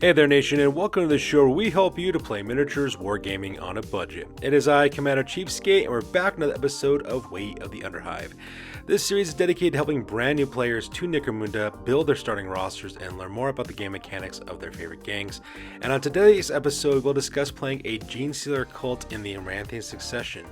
Hey there nation, and welcome to the show where we help you to play miniatures wargaming on a budget. It is I, Commander Cheapskate, and we're back with another episode of Way of the Underhive. This series is dedicated to helping brand new players to Necromunda build their starting rosters and learn more about the game mechanics of their favorite gangs. And on today's episode, we'll discuss playing a Genestealer Cult in the Aranthian Succession.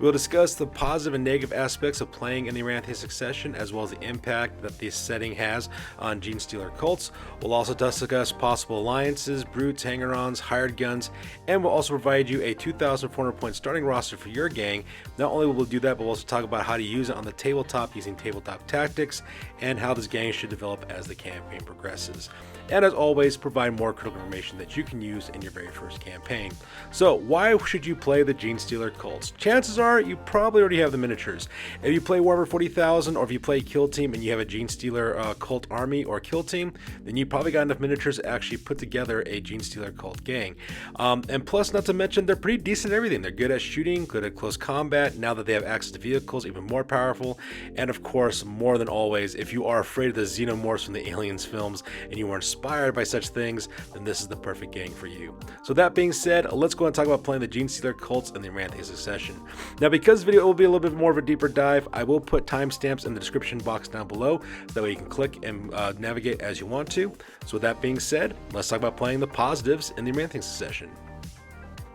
We'll discuss the positive and negative aspects of playing in the Aranthian Succession, as well as the impact that this setting has on Genestealer Cults. We'll also discuss possible alliances, brutes, hanger-ons, hired guns, and we'll also provide you a 2,400 point starting roster for your gang. Not only will we do that, but we'll also talk about how to use it on the tabletop using Tabletop Tactics, and how this gang should develop as the campaign progresses. And as always, provide more critical information that you can use in your very first campaign. So why should you play the Genestealer Cults? Chances are you probably already have the miniatures. If you play Warhammer 40,000, or if you play Kill Team and you have a Genestealer Cult army or Kill Team, then you probably got enough miniatures to actually put together a Genestealer Cult gang. And plus, not to mention, they're pretty decent at everything. They're good at shooting, good at close combat. Now that they have access to vehicles, even more powerful. And of course, more than always, if you are afraid of the xenomorphs from the Aliens films and you are inspired by such things, then this is the perfect gang for you. So that being said, let's go and talk about playing the Genestealer Cults in the Aranthian Succession. Now, because this video will be a little bit more of a deeper dive, I will put timestamps in the description box down below, so that way you can click and navigate as you want to. So with that being said, let's talk about playing the positives in the Aranthian Succession.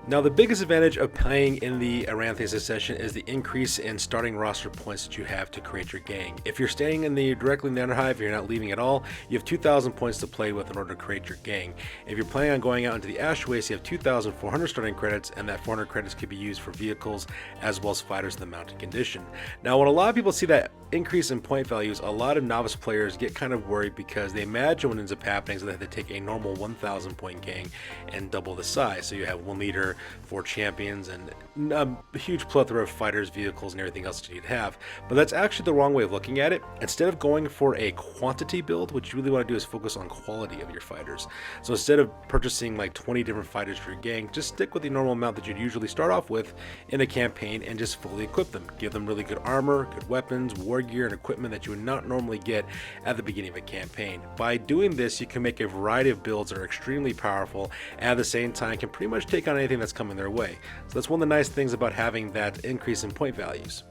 Now, the biggest advantage of playing in the Aranthian Succession is the increase in starting roster points that you have to create your gang. If you're staying directly in the Underhive, you're not leaving at all, you have 2,000 points to play with in order to create your gang. If you're planning on going out into the Ash Waste, you have 2,400 starting credits, and that 400 credits could be used for vehicles as well as fighters in the mounted condition. Now, when a lot of people see that increase in point values, a lot of novice players get kind of worried because they imagine what ends up happening is that they have to take a normal 1,000 point gang and double the size. So you have 1 leader, 4 champions, and a huge plethora of fighters, vehicles, and everything else that you need to have. But that's actually the wrong way of looking at it. Instead of going for a quantity build, what you really want to do is focus on quality of your fighters. So instead of purchasing like 20 different fighters for your gang, just stick with the normal amount that you'd usually start off with in a campaign and just fully equip them. Give them really good armor, good weapons, war gear, and equipment that you would not normally get at the beginning of a campaign. By doing this, you can make a variety of builds that are extremely powerful, and at the same time can pretty much take on anything that's coming their way. So that's one of the nice things about having that increase in point values.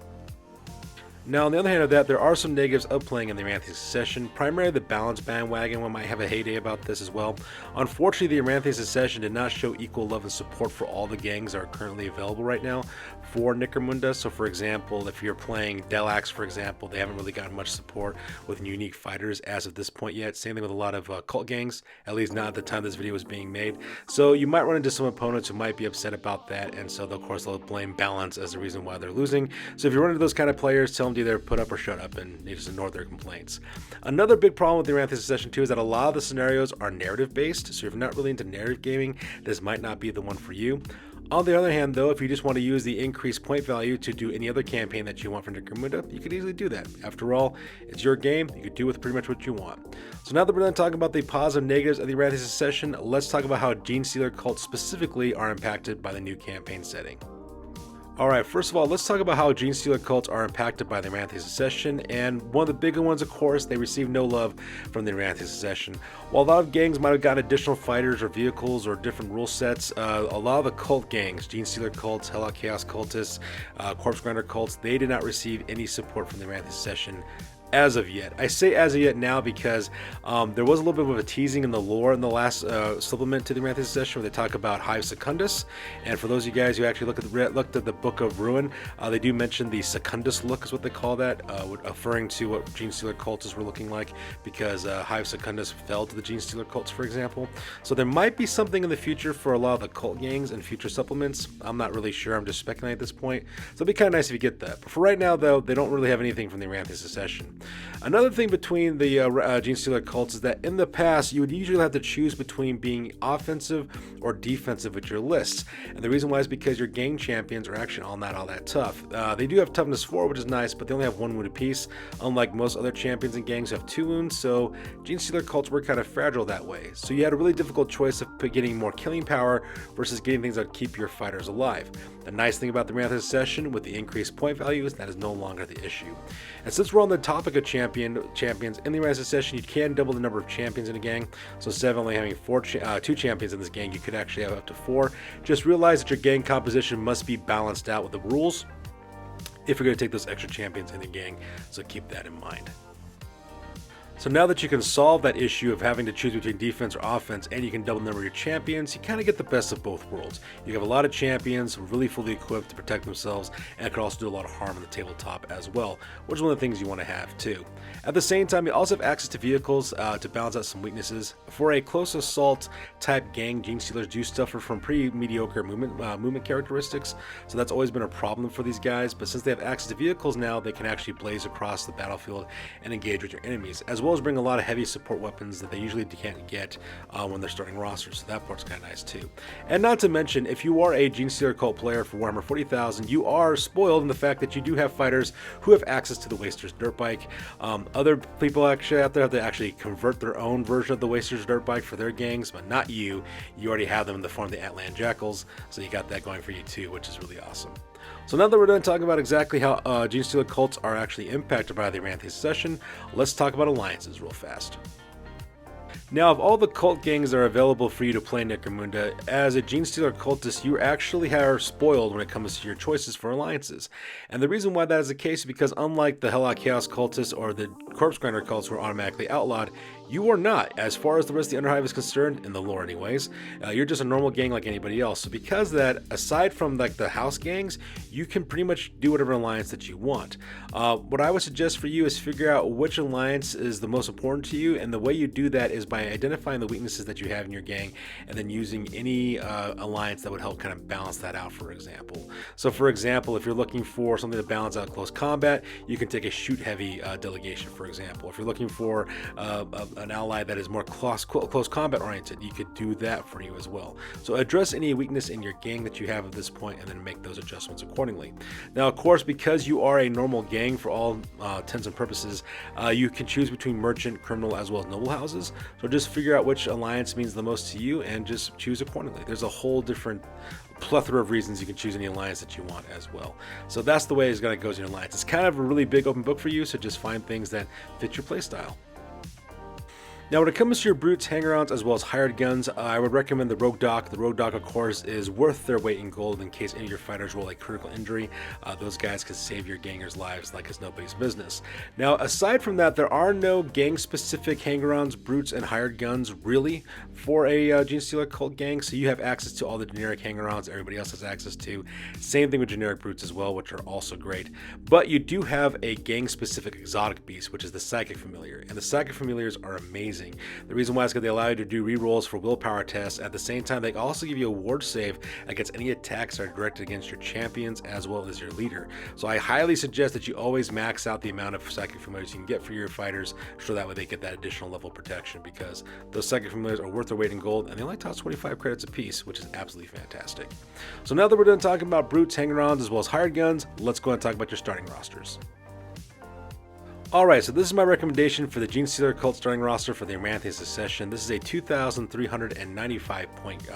Now, on the other hand of that, there are some negatives of playing in the Aranthian Succession. Primarily, the balance bandwagon one might have a heyday about this as well. Unfortunately, the Aranthian Succession did not show equal love and support for all the gangs that are currently available right now for Necromunda. So, for example, if you're playing Delax, for example, they haven't really gotten much support with unique fighters as of this point yet. Same thing with a lot of cult gangs, at least not at the time this video was being made. So you might run into some opponents who might be upset about that, and so of course they'll blame balance as the reason why they're losing. So if you run into those kind of players, tell them to either put up or shut up, and you just ignore their complaints. Another big problem with the Aranthian Succession too is that a lot of the scenarios are narrative based. So if you're not really into narrative gaming, this might not be the one for you. On the other hand, though, if you just want to use the increased point value to do any other campaign that you want for Necromunda, you could easily do that. After all, it's your game. You could do with pretty much what you want. So now that we're done talking about the positive and negatives of the Aranthian Succession, let's talk about how Genestealer Cults specifically are impacted by the new campaign setting. Alright, first of all, let's talk about how Genestealer Cults are impacted by the Aranthian Succession, and one of the bigger ones, of course, they receive no love from the Aranthian Succession. While a lot of gangs might have gotten additional fighters or vehicles or different rule sets, a lot of the cult gangs, Genestealer Cults, Hell Out Chaos Cultists, Corpse Grinder Cults, they did not receive any support from the Aranthian Succession as of yet. I say as of yet now because there was a little bit of a teasing in the lore in the last supplement to the Aranthian Succession where they talk about Hive Secundus, and for those of you guys who actually looked at the Book of Ruin, they do mention the Secundus look is what they call that, referring to what Genestealer Cultists were looking like, because Hive Secundus fell to the Genestealer Cults, for example. So there might be something in the future for a lot of the cult gangs and future supplements. I'm not really sure, I'm just speculating at this point, so it'd be kind of nice if you get that. But for right now, though, they don't really have anything from the Aranthian Succession. Another thing between the Genestealer Cults is that in the past, you would usually have to choose between being offensive or defensive with your lists. And the reason why is because your gang champions are actually not all that tough. They do have toughness 4, which is nice, but they only have 1 wound apiece, unlike most other champions and gangs who have 2 wounds, so Genestealer Cults were kind of fragile that way. So you had a really difficult choice of getting more killing power versus getting things that would keep your fighters alive. The nice thing about the Aranthian Succession with the increased point values, that is no longer the issue. And since we're on the topic topic of champions, in the Aranthian Succession, you can double the number of champions in a gang. So instead of only having 2 champions in this gang, you could actually have up to 4. Just realize that your gang composition must be balanced out with the rules if you're going to take those extra champions in the gang, so keep that in mind. So now that you can solve that issue of having to choose between defense or offense, and you can double the number of your champions, you kind of get the best of both worlds. You have a lot of champions really fully equipped to protect themselves, and it can also do a lot of harm on the tabletop as well, which is one of the things you want to have too. At the same time, you also have access to vehicles to balance out some weaknesses. For a close assault type gang, Genestealers do suffer from pretty mediocre movement characteristics, so that's always been a problem for these guys, but since they have access to vehicles now, they can actually blaze across the battlefield and engage with your enemies, as well as bring a lot of heavy support weapons that they usually can't get when they're starting rosters, so that part's kind of nice too. And not to mention, if you are a Genestealer Cult player for Warhammer 40,000, you are spoiled in the fact that you do have fighters who have access to the Waster's Dirt Bike. Other people actually out there have to actually convert their own version of the Waster's Dirt Bike for their gangs, but not you. You already have them in the form of the Atlan Jackals, so you got that going for you too, which is really awesome. So now that we're done talking about exactly how Genestealer Cults are actually impacted by the Aranthian Succession, let's talk about alliances real fast. Now, of all the cult gangs that are available for you to play Necromunda, as a Genestealer cultist, you actually are spoiled when it comes to your choices for alliances. And the reason why that is the case is because unlike the Hellot Chaos cultists or the Corpse Grinder cults who are automatically outlawed, you are not, as far as the rest of the Underhive is concerned, in the lore anyways. You're just a normal gang like anybody else. So because of that, aside from like the house gangs, you can pretty much do whatever alliance that you want. What I would suggest for you is figure out which alliance is the most important to you, and the way you do that is by identifying the weaknesses that you have in your gang, and then using any alliance that would help kind of balance that out, for example. So for example, if you're looking for something to balance out close combat, you can take a shoot heavy delegation, for example. If you're looking for an ally that is more close combat oriented, you could do that for you as well. So address any weakness in your gang that you have at this point, and then make those adjustments accordingly. Now, of course, because you are a normal gang for all intents and purposes, you can choose between merchant, criminal, as well as noble houses. So just figure out which alliance means the most to you and just choose accordingly. There's a whole different plethora of reasons you can choose any alliance that you want as well. So that's the way it's going to go in your alliance. It's kind of a really big open book for you, so just find things that fit your playstyle. Now, when it comes to your brutes, hang-arounds, as well as hired guns, I would recommend the Rogue Doc. The Rogue Doc, of course, is worth their weight in gold in case any of your fighters roll a critical injury. Those guys can save your gangers' lives like it's nobody's business. Now, aside from that, there are no gang-specific hang-arounds, brutes, and hired guns, really, for a Genestealer Cult gang, so you have access to all the generic hang-arounds everybody else has access to. Same thing with generic brutes as well, which are also great. But you do have a gang-specific exotic beast, which is the Psychic Familiar, and the Psychic Familiars are amazing. The reason why is because they allow you to do rerolls for willpower tests. At the same time, they also give you a ward save against any attacks that are directed against your champions as well as your leader. So I highly suggest that you always max out the amount of Psychic Familiars you can get for your fighters, so that way they get that additional level of protection, because those Psychic Familiars are worth their weight in gold, and they only cost 25 credits a piece, which is absolutely fantastic. So now that we're done talking about brutes, hang-arounds, as well as hired guns, let's go and talk about your starting rosters. Alright, so this is my recommendation for the Genestealer Cult starting roster for the Aranthian Succession. This is a 2,395 point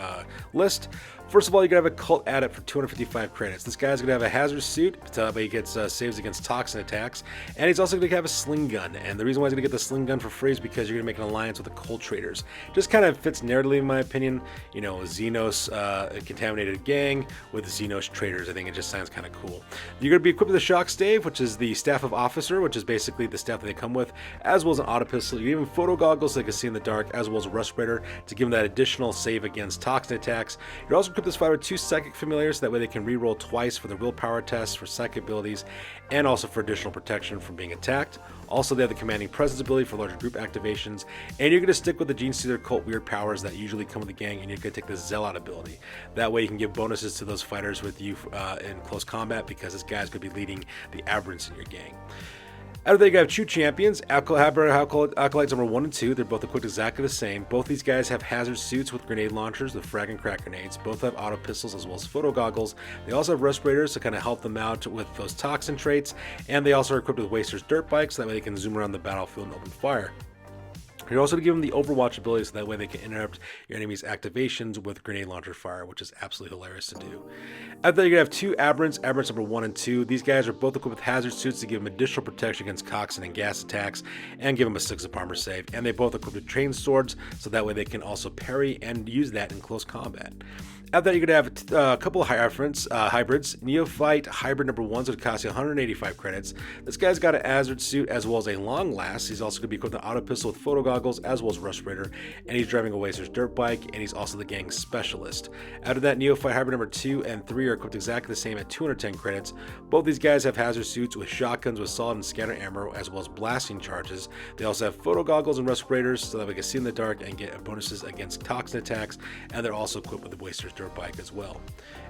list. First of all, you're going to have a Cult Adept for 255 credits. This guy's going to have a Hazard Suit, but he gets saves against Toxin attacks, and he's also going to have a Sling Gun. And the reason why he's going to get the Sling Gun for free is because you're going to make an alliance with the Cult Traders. Just kind of fits narratively, in my opinion. You know, Xenos contaminated gang with Xenos Traders. I think it just sounds kind of cool. You're going to be equipped with a Shock Stave, which is the Staff of Officer, which is basically the staff that they come with, as well as an auto pistol. You even photo goggles so they can see in the dark, as well as a respirator to give them that additional save against toxin attacks. You're also equipped this fighter with 2 Psychic Familiars, so that way they can reroll twice for their willpower tests for psychic abilities, and also for additional protection from being attacked. Also, they have the Commanding Presence ability for larger group activations, and you're going to stick with the Genestealer Cult weird powers that usually come with the gang, and you're going to take the Zealot ability. That way you can give bonuses to those fighters with you in close combat, because this guy's going to be leading the Aberrants in your gang. After that, you have 2 champions, Acolytes number 1 and 2. They're both equipped exactly the same. Both these guys have hazard suits with grenade launchers, with frag and crack grenades. Both have auto pistols as well as photo goggles. They also have respirators to kind of help them out with those toxin traits. And they also are equipped with Waster's Dirt Bikes, so that way they can zoom around the battlefield and open fire. You're also going to give them the Overwatch ability so that way they can interrupt your enemy's activations with grenade launcher fire, which is absolutely hilarious to do. After that, you're going to have two Aberrants, Aberrants number 1 and 2. These guys are both equipped with hazard suits to give them additional protection against Coxswain and gas attacks and give them a 6 up armor save. And they both equipped with trained swords so that way they can also parry and use that in close combat. After that, you're going to have a couple of hybrids. Neophyte Hybrid number 1 is going to cost you 185 credits. This guy's got an hazard suit as well as a long last. He's also going to be equipped with an auto pistol with photo goggles as well as respirator, and he's driving a Waster's dirt bike, and he's also the gang specialist. After that, Neophyte Hybrid number 2 and 3 are equipped exactly the same at 210 credits. Both these guys have hazard suits with shotguns with solid and scatter ammo as well as blasting charges. They also have photo goggles and respirators so that we can see in the dark and get bonuses against toxin attacks, and they're also equipped with the Waster's dirt bike as well.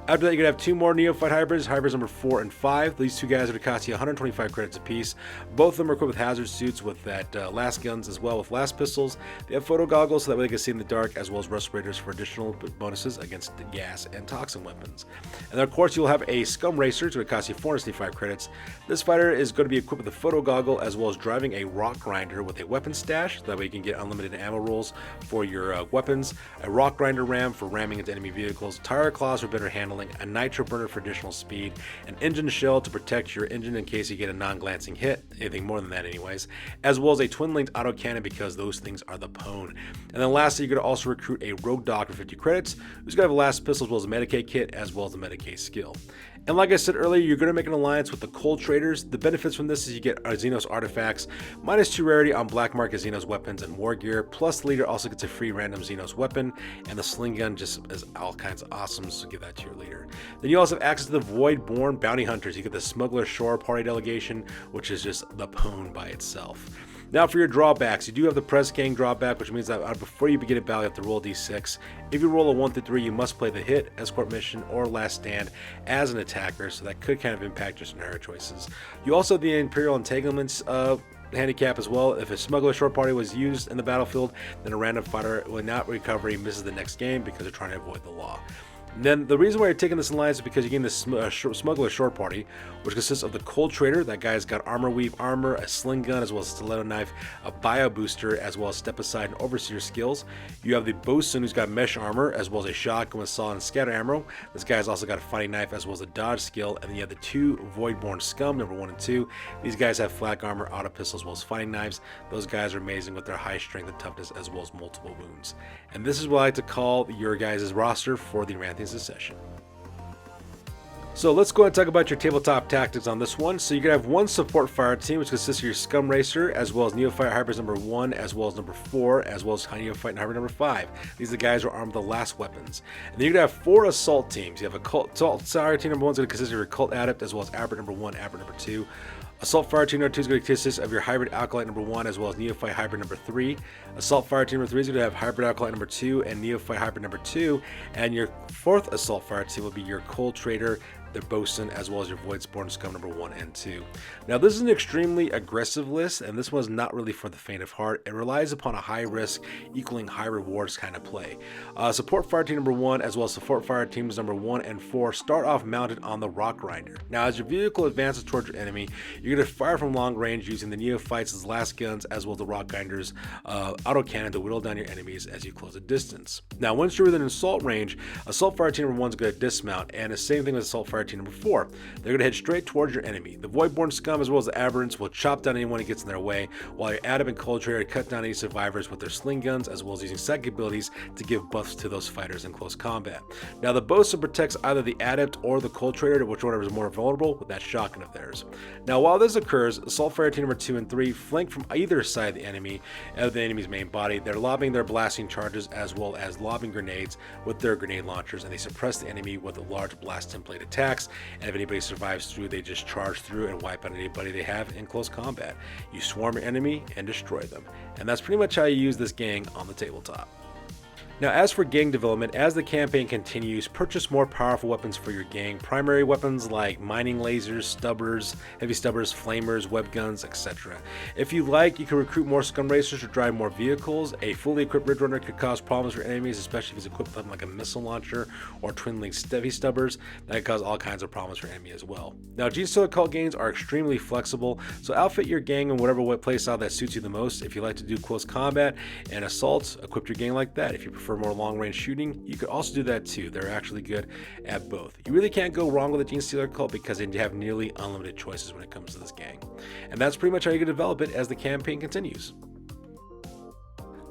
After that, you're going to have two more Neophyte Hybrids number 4 and 5. These two guys are going to cost you 125 credits apiece. Both of them are equipped with hazard suits with that last guns as well with last pistols. They have photo goggles so that way they can see in the dark as well as respirators for additional bonuses against the gas and toxin weapons. And then of course you'll have a Scum Racer, which will cost you 465 credits. This fighter is going to be equipped with a photo goggle as well as driving a rock grinder with a weapon stash. So that way you can get unlimited ammo rolls for your weapons. A rock grinder ram for ramming into enemy vehicles. Tire claws for better handling. A nitro burner for additional speed, an engine shell to protect your engine in case you get a non-glancing hit, anything more than that anyways, as well as a twin-linked auto cannon because those things are the pwn. And then lastly, you're going to also recruit a rogue dog for 50 credits, who's going to have a last pistol as well as a Medicaid kit as well as a Medicaid skill. And like I said earlier, you're going to make an alliance with the Cold Traders. The benefits from this is you get Xenos artifacts, -2 rarity on black market Xenos weapons and war gear, plus the leader also gets a free random Xenos weapon, and the sling gun just is all kinds of awesome, so give that to your leader. Then you also have access to the Voidborn Bounty Hunters. You get the Smuggler Shore Party Delegation, which is just the pwn by itself. Now for your drawbacks, you do have the Press Gang drawback, which means that before you begin a battle, you have to roll a d6. If you roll a 1 through 3, you must play the hit, escort mission, or last stand as an attacker, so that could kind of impact your scenario choices. You also have the Imperial Entanglements handicap as well. If a Smuggler Short Party was used in the battlefield, then a random fighter will not recover, he misses the next game because they're trying to avoid the law. And then the reason why you're taking this alliance is because you're getting this Smuggler Short Party, which consists of the Cold Trader. That guy's got armor weave armor, a sling gun, as well as a stiletto knife, a bio booster, as well as step aside and overseer skills. You have the Bosun, who's got mesh armor, as well as a shotgun with solid and scatter ammo. This guy's also got a fighting knife, as well as a dodge skill. And then you have the two Voidborn Scum, number 1 and 2. These guys have flak armor, auto pistols, as well as fighting knives. Those guys are amazing with their high strength and toughness, as well as multiple wounds. And this is what I like to call your guys' roster for the Aranthian Succession. So let's go ahead and talk about your tabletop tactics on this one. So you're going to have one support fire team, which consists of your Scum Racer, as well as Neophyte Hybrids number 1, as well as number 4, as well as Neophyte and Hybrid number 5. These are the guys who are armed with the last weapons. And then you're going to have 4 assault teams. You have a assault fire team number 1 is going to consist of your Cult Adept, as well as Aberrant number 1, Aberrant number 2. Assault Fire Team number 2 is going to consist of your Hybrid Acolyte number 1 as well as Neophyte Hybrid number 3. Assault Fire Team number 3 is going to have Hybrid Acolyte number 2 and Neophyte Hybrid number 2. And your 4th Assault Fire Team will be your Cold Trader, the Bosun, as well as your Voidborn Scum number 1 and 2. Now this is an extremely aggressive list, and this one's not really for the faint of heart. It relies upon a high risk equaling high rewards kind of play. Support Fire Team number 1 as well as Support Fire Teams number 1 and 4 start off mounted on the Rock Grinder. Now as your vehicle advances towards your enemy, you're going to fire from long range using the Neophytes' last guns as well as the Rock Grinder's auto cannon to whittle down your enemies as you close a distance. Now once you're within assault range, Assault Fire Team number 1 is going to dismount, and the same thing with Assault Fire Team number 4. They're going to head straight towards your enemy. The Voidborn Scum as well as the Aberrants will chop down anyone who gets in their way, while your Adept and Cold Trader cut down any survivors with their sling guns as well as using psychic abilities to give buffs to those fighters in close combat. Now the Bosun protects either the Adept or the Cold Trader, whichever is more vulnerable with that shotgun of theirs. Now while this occurs, Assault Fire Team number 2 and 3 flank from either side of the enemy's main body. They're lobbing their blasting charges as well as lobbing grenades with their grenade launchers, and they suppress the enemy with large blast template attacks. And if anybody survives through, they just charge through and wipe out anybody they have in close combat. You swarm your enemy and destroy them. And that's pretty much how you use this gang on the tabletop. Now, as for gang development, as the campaign continues, purchase more powerful weapons for your gang. Primary weapons like mining lasers, stubbers, heavy stubbers, flamers, web guns, etc. If you like, you can recruit more scum racers or drive more vehicles. A fully equipped Ridge Runner could cause problems for enemies, especially if he's equipped with like a missile launcher or twin link heavy stubbers. That could cause all kinds of problems for enemy as well. Now, Genestealer Cult gangs are extremely flexible, so outfit your gang in whatever playstyle that suits you the most. If you like to do close combat and assaults, equip your gang like that. If you prefer more long-range shooting, you could also do that too. They're actually good at both. You really can't go wrong with a Genestealer Cult because they have nearly unlimited choices when it comes to this gang. And that's pretty much how you can develop it as the campaign continues.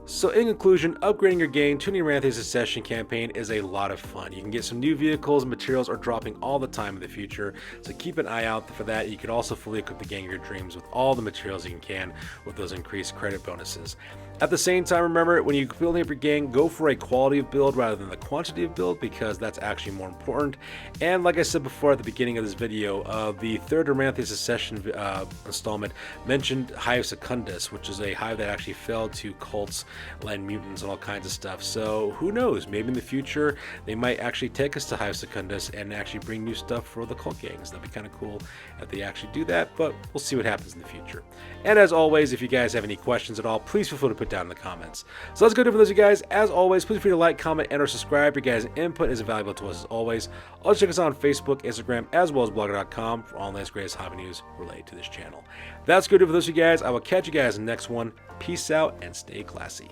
So in conclusion, upgrading your gang to the Aranthian Succession campaign is a lot of fun. You can get some new vehicles and materials are dropping all the time in the future, so keep an eye out for that. You can also fully equip the gang of your dreams with all the materials you can with those increased credit bonuses. At the same time, remember, when you build up your gang, go for a quality of build rather than the quantity of build, because that's actually more important. And like I said before at the beginning of this video, the third Aranthian Succession installment mentioned Hive Secundus, which is a hive that actually fell to cults, land mutants, and all kinds of stuff. So who knows, maybe in the future they might actually take us to Hive Secundus and actually bring new stuff for the cult gangs. That'd be kind of cool if they actually do that, but we'll see what happens in the future. And as always, if you guys have any questions at all, please feel free to put down in the comments. So let's go do for those of you guys. As always, please feel free to like, comment, and or subscribe. Your guys' input is invaluable to us as always. Also check us out on Facebook, Instagram, as well as blogger.com for all the latest greatest hobby news related to this channel. That's good for those of you guys. I will catch you guys in the next one. Peace out and stay classy.